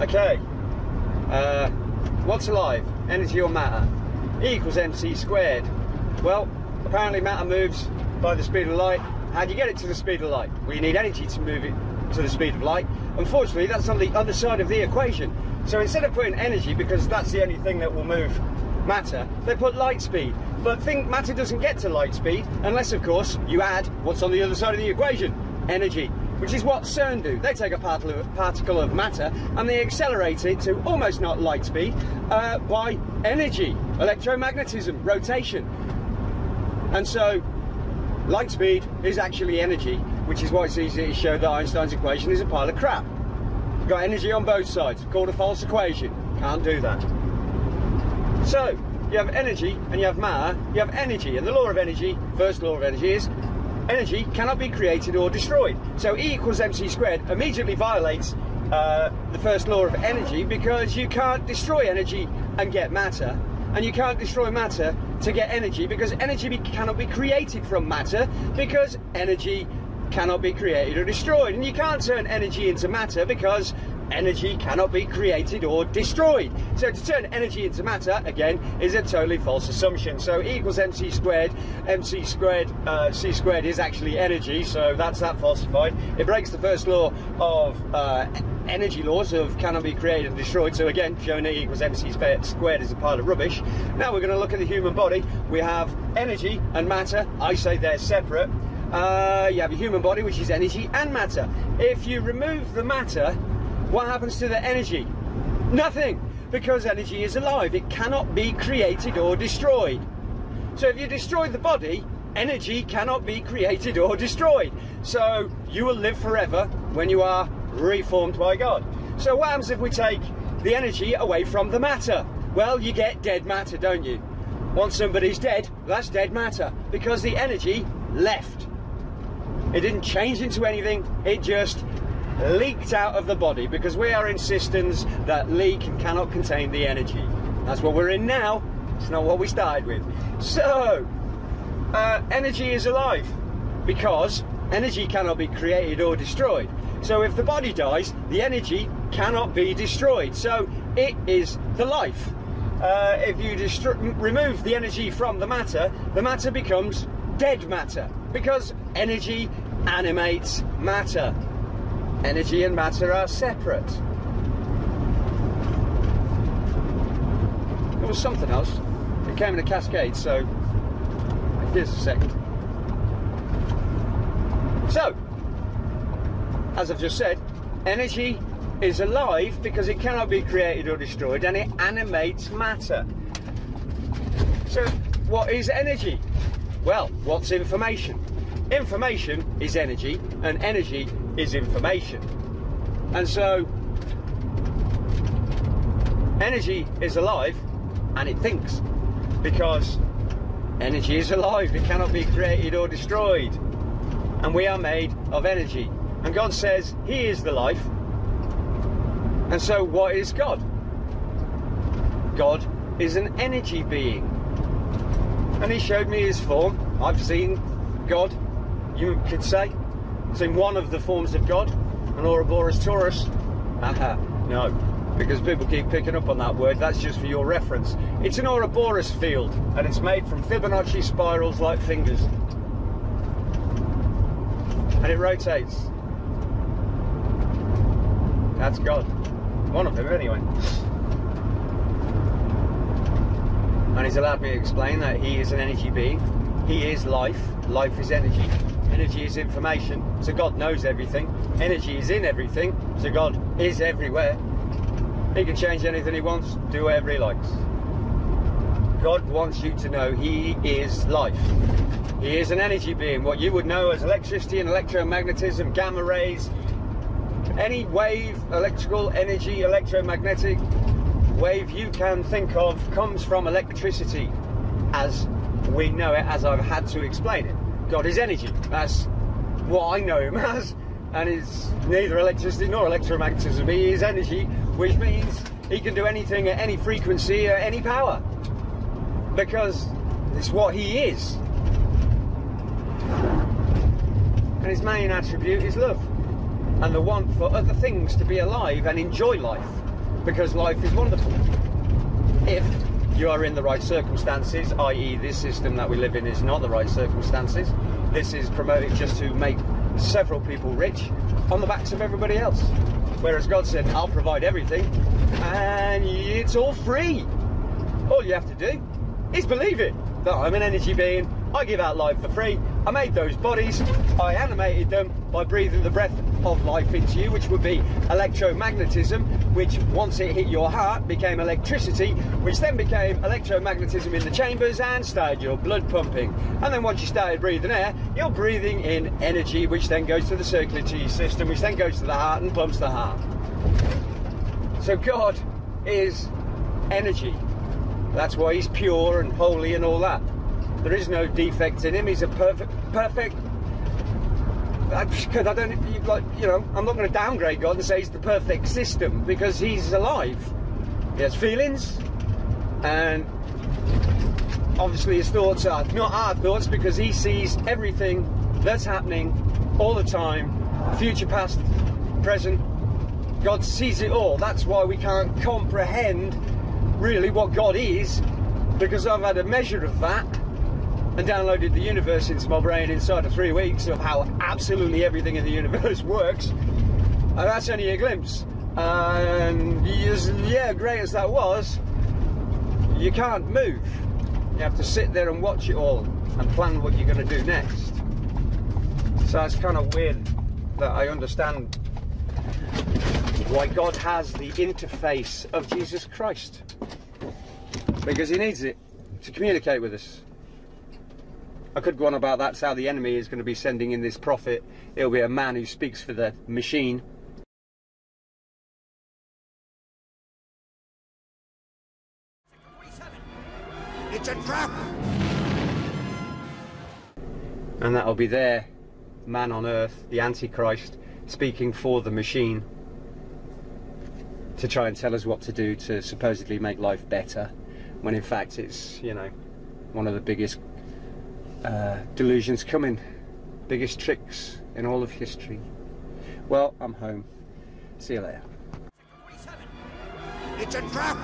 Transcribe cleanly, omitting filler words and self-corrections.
Okay, what's alive? Energy or matter? E equals mc squared. Well, apparently matter moves by the speed of light. How do you get it to the speed of light? Well, you need energy to move it to the speed of light. Unfortunately, that's on the other side of the equation. So instead of putting energy, because that's the only thing that will move matter, they put light speed. But think matter doesn't get to light speed unless, of course, you add what's on the other side of the equation, energy, which is what CERN do. They take a particle of matter and they accelerate it to almost not light speed by energy, electromagnetism, rotation. And so light speed is actually energy, which is why it's easy to show that Einstein's equation is a pile of crap. You've got energy on both sides, called a false equation. Can't do that. So, you have energy and you have matter, you have energy, and the law of energy, first law of energy is, energy cannot be created or destroyed. So E equals mc squared immediately violates the first law of energy, because you can't destroy energy and get matter, and you can't destroy matter to get energy, because energy cannot be created from matter, because energy cannot be created or destroyed, and you can't turn energy into matter because energy cannot be created or destroyed. So to turn energy into matter, again, is a totally false assumption. So E equals mc squared, c squared is actually energy, so that's that falsified. It breaks the first law of energy laws of cannot be created and destroyed, so again, showing that E equals mc squared is a pile of rubbish. Now we're going to look at the human body. We have energy and matter. I say they're separate. You have a human body, which is energy and matter. If you remove the matter, what happens to the energy? Nothing, because energy is alive. It cannot be created or destroyed. So if you destroy the body, energy cannot be created or destroyed. So you will live forever when you are reformed by God. So what happens if we take the energy away from the matter? Well, you get dead matter, don't you? Once somebody's dead, that's dead matter, because the energy left. It didn't change into anything, it just leaked out of the body, because we are in systems that leak and cannot contain the energy. That's what we're in now. It's not what we started with. So, energy is alive, because energy cannot be created or destroyed. So if the body dies, the energy cannot be destroyed. So it is the life. If you remove the energy from the matter becomes dead matter, because energy animates matter. Energy and matter are separate. There was something else. It came in a cascade, so here's a second. So, as I've just said, energy is alive because it cannot be created or destroyed, and it animates matter. So, what is energy? Well, what's information? Information is energy, and energy is information. And so, energy is alive, and it thinks, because energy is alive. It cannot be created or destroyed, and we are made of energy. And God says He is the life. And so, what is God? God is an energy being, and He showed me His form. I've seen God, you could say. I've seen one of the forms of God, an Ouroboros Taurus. No, because people keep picking up on that word. That's just for your reference. It's an Ouroboros field, and it's made from Fibonacci spirals like fingers, and it rotates. That's God. One of them, anyway. And He's allowed me to explain that He is an energy being. He is life. Life is energy. Energy is information. So God knows everything. Energy is in everything. So God is everywhere. He can change anything He wants, do whatever He likes. God wants you to know He is life. He is an energy being. What you would know as electricity and electromagnetism, gamma rays, any wave, electrical energy, electromagnetic wave you can think of comes from electricity as we know it, as I've had to explain it. God is energy. That's what I know Him as, and it's neither electricity nor electromagnetism. He is energy, which means He can do anything at any frequency, at any power, because it's what He is. And His main attribute is love, and the want for other things to be alive and enjoy life. because life is wonderful. If you are in the right circumstances, i.e. this system that we live in is not the right circumstances. This is promoted just to make several people rich on the backs of everybody else. Whereas God said, I'll provide everything, and it's all free. All you have to do is believe it, that I'm an energy being, I give out life for free, I made those bodies, I animated them by breathing the breath of life into you, which would be electromagnetism, which once it hit your heart became electricity, which then became electromagnetism in the chambers and started your blood pumping. And then once you started breathing air, you're breathing in energy, which then goes to the circulatory system, which then goes to the heart and pumps the heart. So God is energy. That's why he's pure and holy and all that. There is no defects in him. He's a perfect. Because I don't, like, you know, I'm not going to downgrade God and say he's the perfect system, because he's alive. He has feelings, and obviously his thoughts are not our thoughts, because he sees everything that's happening all the time, future, past, present. God sees it all. That's why we can't comprehend really what God is, because I've had a measure of that and downloaded the universe into my brain inside of 3 weeks of how absolutely everything in the universe works, and that's only a glimpse. And yeah, great as that was, you can't move. You have to sit there and watch it all and plan what you're going to do next. So it's kind of weird that I understand why God has the interface of Jesus Christ, because he needs it to communicate with us. I could go on about that's how the enemy is going to be sending in this prophet. It'll be a man who speaks for the machine. It's a trap! And that'll be their man on earth, the Antichrist, speaking for the machine to try and tell us what to do to supposedly make life better, when in fact it's, you know, one of the biggest delusions coming, biggest tricks in all of history. Well, I'm home. See you later. It's a trap!